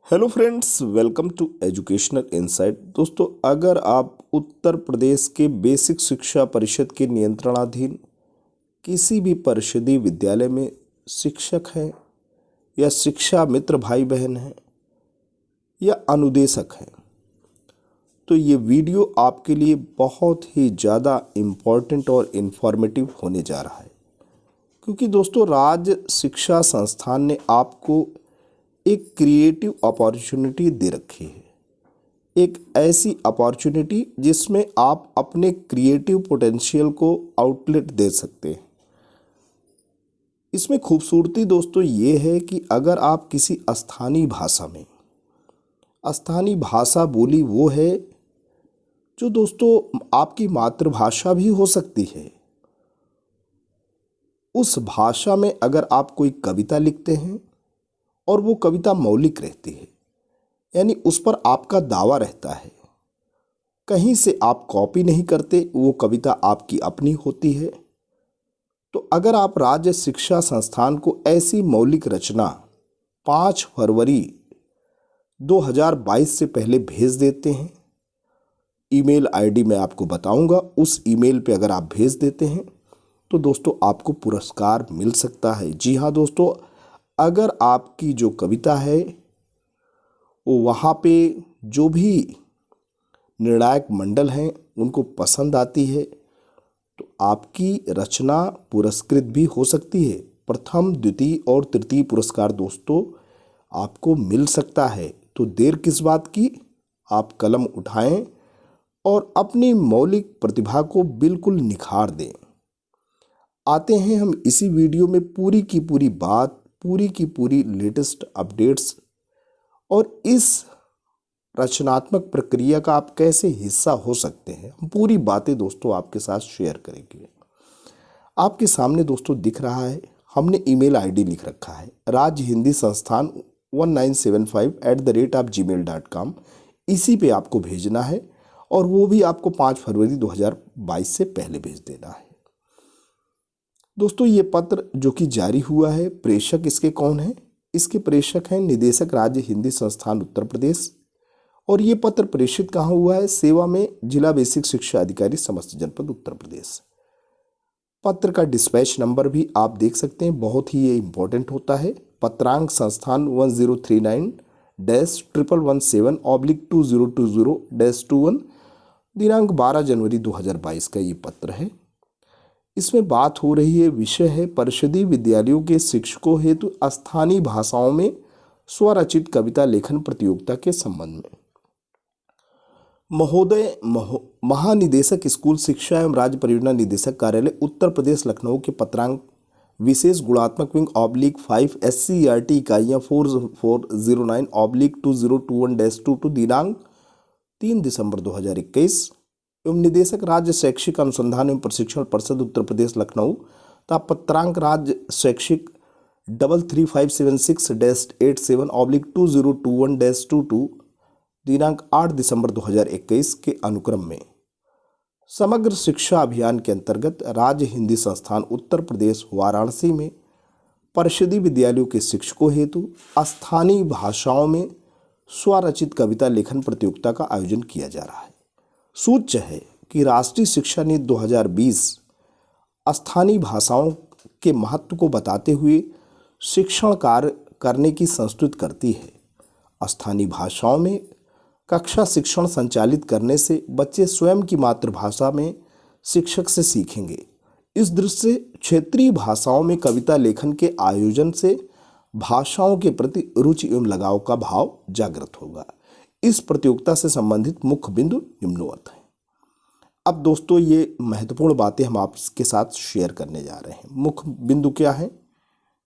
Hello friends, welcome to educational insight. दोस्तों, अगर आप उत्तर प्रदेश के बेसिक शिक्षा परिषद के नियंत्रणाधीन किसी भी परिषदीय विद्यालय में शिक्षक हैं या शिक्षा मित्र भाई बहन हैं या अनुदेशक हैं, तो ये वीडियो आपके लिए बहुत ही ज़्यादा इम्पोर्टेंट और इन्फॉर्मेटिव होने जा रहा है। क्योंकि दोस्तों, राज्य शिक्षा संस्थान ने आपको एक क्रिएटिव अपॉर्चुनिटी दे रखी है। एक ऐसी अपॉर्चुनिटी जिसमें आप अपने क्रिएटिव पोटेंशियल को आउटलेट दे सकते हैं। इसमें खूबसूरती दोस्तों ये है कि अगर आप किसी स्थानीय भाषा में, स्थानीय भाषा बोली वो है जो दोस्तों आपकी मातृभाषा भी हो सकती है, उस भाषा में अगर आप कोई कविता लिखते हैं और वो कविता मौलिक रहती है, यानी उस पर आपका दावा रहता है, कहीं से आप कॉपी नहीं करते, वो कविता आपकी अपनी होती है, तो अगर आप राज्य शिक्षा संस्थान को ऐसी मौलिक रचना 5 फरवरी 2022 से पहले भेज देते हैं, ईमेल आईडी मैं आपको बताऊंगा, उस ईमेल पे अगर आप भेज देते हैं तो दोस्तों आपको पुरस्कार मिल सकता है। जी हाँ दोस्तों, अगर आपकी जो कविता है वो वहाँ पे जो भी निर्णायक मंडल हैं उनको पसंद आती है, तो आपकी रचना पुरस्कृत भी हो सकती है। प्रथम, द्वितीय और तृतीय पुरस्कार दोस्तों आपको मिल सकता है। तो देर किस बात की, आप कलम उठाएं और अपनी मौलिक प्रतिभा को बिल्कुल निखार दें। आते हैं हम इसी वीडियो में पूरी की पूरी बात, पूरी की पूरी लेटेस्ट अपडेट्स और इस रचनात्मक प्रक्रिया का आप कैसे हिस्सा हो सकते हैं, हम पूरी बातें दोस्तों आपके साथ शेयर करेंगे। आपके सामने दोस्तों दिख रहा है, हमने ईमेल आईडी लिख रखा है राज्य हिंदी संस्थान 1975@gmail.com। इसी पे आपको भेजना है और वो भी आपको 5 फरवरी 2022 से पहले भेज देना है। दोस्तों, ये पत्र जो कि जारी हुआ है, प्रेषक इसके कौन है? इसके प्रेषक हैं निदेशक राज्य हिंदी संस्थान उत्तर प्रदेश। और ये पत्र प्रेषित कहाँ हुआ है? सेवा में जिला बेसिक शिक्षा अधिकारी समस्त जनपद उत्तर प्रदेश। पत्र का डिस्पैच नंबर भी आप देख सकते हैं, बहुत ही ये इंपॉर्टेंट होता है। पत्रांक संस्थान 1039-10117/2020-21, दिनांक 12 जनवरी 2022 का ये पत्र है। इसमें बात हो रही है, विषय है परिषदीय विद्यालयों के शिक्षकों हेतु स्थानीय भाषाओं में स्वरचित कविता लेखन प्रतियोगिता के संबंध में। महोदय महानिदेशक स्कूल शिक्षा एवं राज्य परियोजना निदेशक कार्यालय उत्तर प्रदेश लखनऊ के पत्रांक विशेष गुणात्मक विंग /5 SCERT इकाइयाँ 4409/2021-22 दिनांक 3 दिसंबर 2021 एवं निदेशक राज्य शैक्षिक अनुसंधान एवं प्रशिक्षण परिषद उत्तर प्रदेश लखनऊ तथा पत्रांक राज्य शैक्षिक 33576-87/2021-22 दिनांक 8 दिसंबर 2021 के अनुक्रम में समग्र शिक्षा अभियान के अंतर्गत राज्य हिंदी संस्थान उत्तर प्रदेश वाराणसी में परिषदीय विद्यालयों के शिक्षकों हेतु स्थानीय भाषाओं में स्वरचित कविता लेखन प्रतियोगिता का आयोजन किया जा रहा है। सूच्य है कि राष्ट्रीय शिक्षा नीति 2020 स्थानीय भाषाओं के महत्व को बताते हुए शिक्षण कार्य करने की संस्तुति करती है। स्थानीय भाषाओं में कक्षा शिक्षण संचालित करने से बच्चे स्वयं की मातृभाषा में शिक्षक से सीखेंगे। इस दृष्टि से क्षेत्रीय भाषाओं में कविता लेखन के आयोजन से भाषाओं के प्रति रुचि एवं लगाव का भाव जागृत होगा। इस प्रतियोगिता से संबंधित मुख्य बिंदु निम्नवत हैं। अब दोस्तों, ये महत्वपूर्ण बातें हम आपके साथ शेयर करने जा रहे हैं। मुख्य बिंदु क्या है?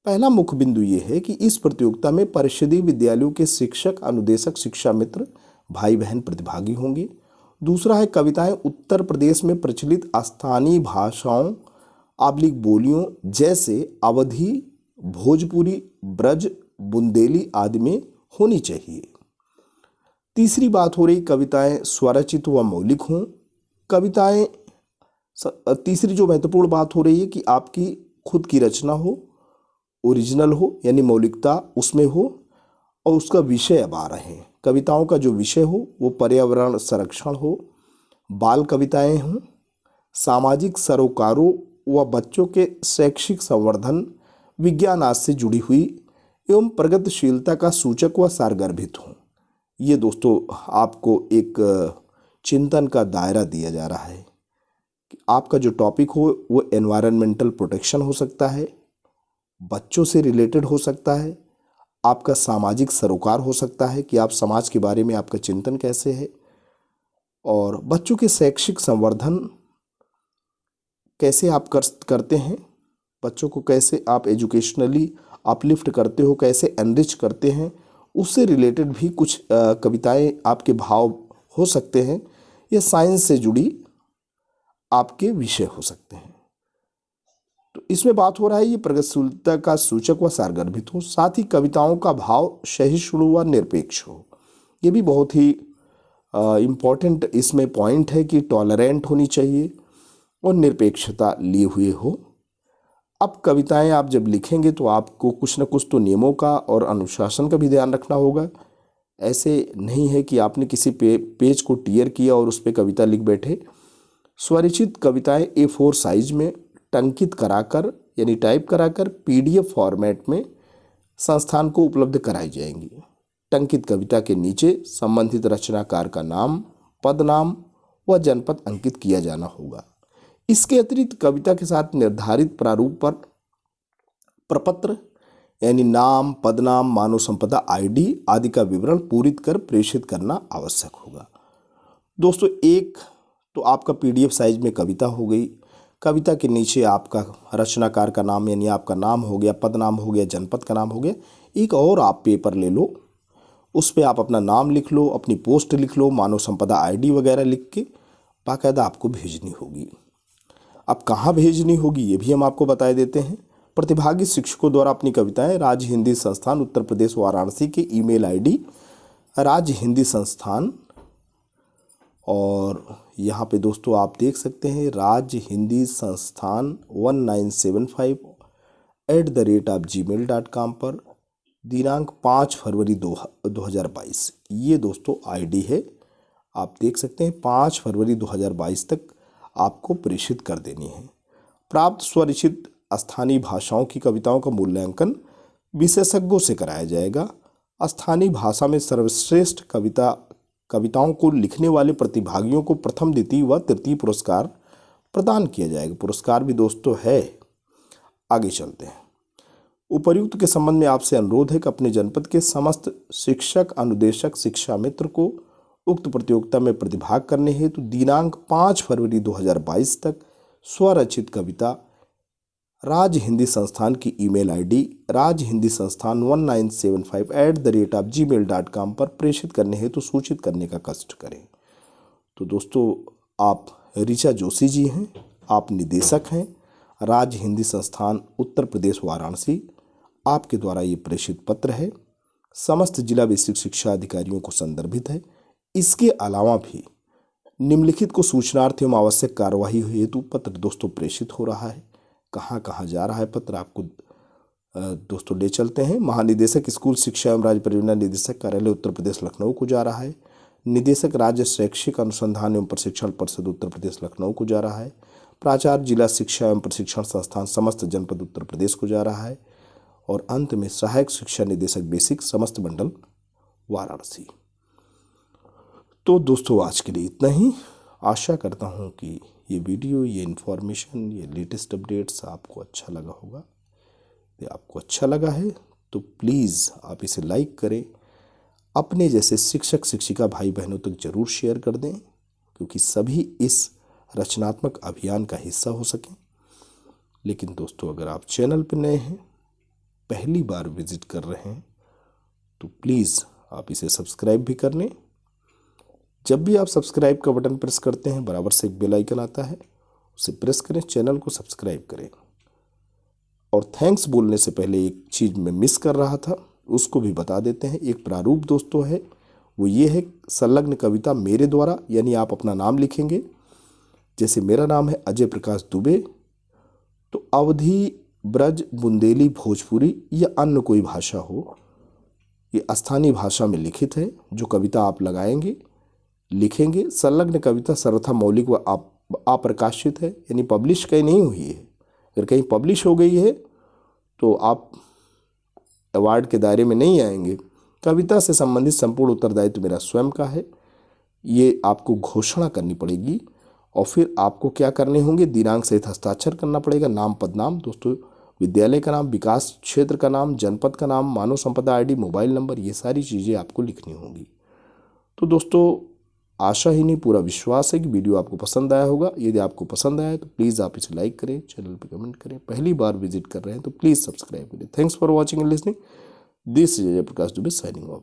पहला मुख्य बिंदु ये है कि इस प्रतियोगिता में परिषदीय विद्यालयों के शिक्षक, अनुदेशक, शिक्षा मित्र, भाई बहन प्रतिभागी होंगे। दूसरा है, कविताएं उत्तर प्रदेश में प्रचलित स्थानीय भाषाओं बोलियों जैसे अवधी, भोजपुरी, ब्रज, बुंदेली आदि में होनी चाहिए। तीसरी बात हो रही, कविताएं स्वरचित व मौलिक हों। कविताएं तीसरी जो महत्वपूर्ण बात हो रही है कि आपकी खुद की रचना हो, ओरिजिनल हो, यानी मौलिकता उसमें हो, और उसका विषय अब आ रहे हैं। कविताओं का जो विषय हो वो पर्यावरण संरक्षण हो, बाल कविताएं हों, सामाजिक सरोकारों व बच्चों के शैक्षिक संवर्धन, विज्ञान आज से जुड़ी हुई एवं प्रगतिशीलता का सूचक व सारगर्भित हों। ये दोस्तों आपको एक चिंतन का दायरा दिया जा रहा है कि आपका जो टॉपिक हो वो एनवायरमेंटल प्रोटेक्शन हो सकता है, बच्चों से रिलेटेड हो सकता है, आपका सामाजिक सरोकार हो सकता है कि आप समाज के बारे में आपका चिंतन कैसे है, और बच्चों के शैक्षिक संवर्धन कैसे आप करते हैं, बच्चों को कैसे आप एजुकेशनली अपलिफ्ट करते हो, कैसे एनरिच करते हैं, उससे रिलेटेड भी कुछ कविताएं आपके भाव हो सकते हैं, या साइंस से जुड़ी आपके विषय हो सकते हैं। तो इसमें बात हो रहा है ये प्रगतिशीलता का सूचक व सारगर्भित हो, साथ ही कविताओं का भाव सहिष्णु व निरपेक्ष हो। ये भी बहुत ही इम्पॉर्टेंट इसमें पॉइंट है कि टॉलरेंट होनी चाहिए और निरपेक्षता लिए हुए हो। अब कविताएं आप जब लिखेंगे तो आपको कुछ न कुछ तो नियमों का और अनुशासन का भी ध्यान रखना होगा। ऐसे नहीं है कि आपने किसी पेज को टियर किया और उस पर कविता लिख बैठे। स्वरचित कविताएं A4 साइज में टंकित कराकर यानी टाइप कराकर PDF फॉर्मेट में संस्थान को उपलब्ध कराई जाएंगी। टंकित कविता के नीचे संबंधित रचनाकार का नाम, पद नाम व जनपद अंकित किया जाना होगा। इसके अतिरिक्त कविता के साथ निर्धारित प्रारूप पर प्रपत्र यानी नाम, पदनाम, मानव संपदा ID आदि का विवरण पूरित कर प्रेषित करना आवश्यक होगा। दोस्तों एक तो आपका PDF साइज में कविता हो गई, कविता के नीचे आपका रचनाकार का नाम यानी आपका नाम हो गया, पद नाम हो गया, जनपद का नाम हो गया। एक और आप पेपर ले लो, उस पर आप अपना नाम लिख लो, अपनी पोस्ट लिख लो, मानव संपदा ID वगैरह लिख के बाकायदा आपको भेजनी होगी। अब कहाँ भेजनी होगी ये भी हम आपको बता देते हैं। प्रतिभागी शिक्षकों द्वारा अपनी कविताएं राज्य हिंदी संस्थान उत्तर प्रदेश वाराणसी के ईमेल ID राज्य हिंदी संस्थान, और यहाँ पे दोस्तों आप देख सकते हैं राज्य हिंदी संस्थान 1975@gmail.com पर दिनांक 5 फरवरी 2022 ये दोस्तों ID है। आप देख सकते हैं 5 फरवरी 2022 तक आपको प्रेषित कर देनी है। प्राप्त स्वरचित स्थानीय भाषाओं की कविताओं का मूल्यांकन विशेषज्ञों से कराया जाएगा। स्थानीय भाषा में सर्वश्रेष्ठ कविताओं को लिखने वाले प्रतिभागियों को प्रथम, द्वितीय व तृतीय पुरस्कार प्रदान किया जाएगा। पुरस्कार भी दोस्तों है। आगे चलते हैं। उपर्युक्त के संबंध में आपसे अनुरोध है कि अपने जनपद के समस्त शिक्षक, अनुदेशक, शिक्षा मित्र को उक्त प्रतियोगिता में प्रतिभाग करने हेतु दिनांक 5 फरवरी 2022 तक स्वरचित कविता राज्य हिंदी संस्थान की ईमेल ID राज्य हिंदी संस्थान 1975@gmail.com पर प्रेषित करने हेतु सूचित करने का कष्ट करें। तो दोस्तों आप ऋचा जोशी जी हैं, आप निदेशक हैं राज्य हिंदी संस्थान उत्तर प्रदेश वाराणसी। आपके द्वारा ये प्रेषित पत्र है, समस्त जिला बेसिक शिक्षा अधिकारियों को संदर्भित है। इसके अलावा भी निम्नलिखित को सूचनार्थ एवं आवश्यक कार्यवाही हेतु पत्र दोस्तों प्रेषित हो रहा है। कहाँ कहाँ जा रहा है पत्र आपको दोस्तों ले चलते हैं। महानिदेशक स्कूल शिक्षा एवं राज्य परियोजना निदेशक कार्यालय उत्तर प्रदेश लखनऊ को जा रहा है। निदेशक राज्य शैक्षिक अनुसंधान एवं प्रशिक्षण परिषद उत्तर प्रदेश लखनऊ को जा रहा है। प्राचार्य जिला शिक्षा एवं प्रशिक्षण संस्थान समस्त जनपद उत्तर प्रदेश को जा रहा है। और अंत में सहायक शिक्षा निदेशक बेसिक समस्त मंडल वाराणसी। तो दोस्तों आज के लिए इतना ही। आशा करता हूँ कि ये वीडियो, ये इन्फॉर्मेशन, ये लेटेस्ट अपडेट्स आपको अच्छा लगा होगा। यदि आपको अच्छा लगा है तो प्लीज़ आप इसे लाइक करें, अपने जैसे शिक्षक शिक्षिका भाई बहनों तक जरूर शेयर कर दें, क्योंकि सभी इस रचनात्मक अभियान का हिस्सा हो सकें। लेकिन दोस्तों अगर आप चैनल पर नए हैं, पहली बार विजिट कर रहे हैं, तो प्लीज़ आप इसे सब्सक्राइब भी कर लें। जब भी आप सब्सक्राइब का बटन प्रेस करते हैं बराबर से एक बेल आइकन आता है, उसे प्रेस करें, चैनल को सब्सक्राइब करें। और थैंक्स बोलने से पहले एक चीज़ मैं मिस कर रहा था, उसको भी बता देते हैं। एक प्रारूप दोस्तों है, वो ये है संलग्न कविता मेरे द्वारा, यानी आप अपना नाम लिखेंगे। जैसे मेरा नाम है अजय प्रकाश दुबे, तो अवधी, ब्रज, बुंदेली, भोजपुरी या अन्य कोई भाषा हो, ये स्थानीय भाषा में लिखित है। जो कविता आप लगाएंगे लिखेंगे, संलग्न कविता सर्वथा मौलिक व अप्रकाशित है, यानी पब्लिश कहीं नहीं हुई है। अगर कहीं पब्लिश हो गई है तो आप अवार्ड के दायरे में नहीं आएंगे। कविता से संबंधित संपूर्ण उत्तरदायित्व मेरा स्वयं का है। ये आपको घोषणा करनी पड़ेगी और फिर आपको क्या करने होंगे, दिनांक सहित हस्ताक्षर करना पड़ेगा। नाम पदनाम, दोस्तों विद्यालय का नाम, विकास क्षेत्र का नाम, जनपद का नाम, मानव संपदा आईडी, मोबाइल नंबर, ये सारी चीज़ें आपको लिखनी होंगी। तो दोस्तों आशा ही नहीं पूरा विश्वास है कि वीडियो आपको पसंद आया होगा। यदि आपको पसंद आया तो प्लीज़ आप इसे लाइक करें, चैनल पर कमेंट करें। पहली बार विजिट कर रहे हैं तो प्लीज़ सब्सक्राइब करें। Thanks for watching and listening. This is Jayprakash Dubey signing of.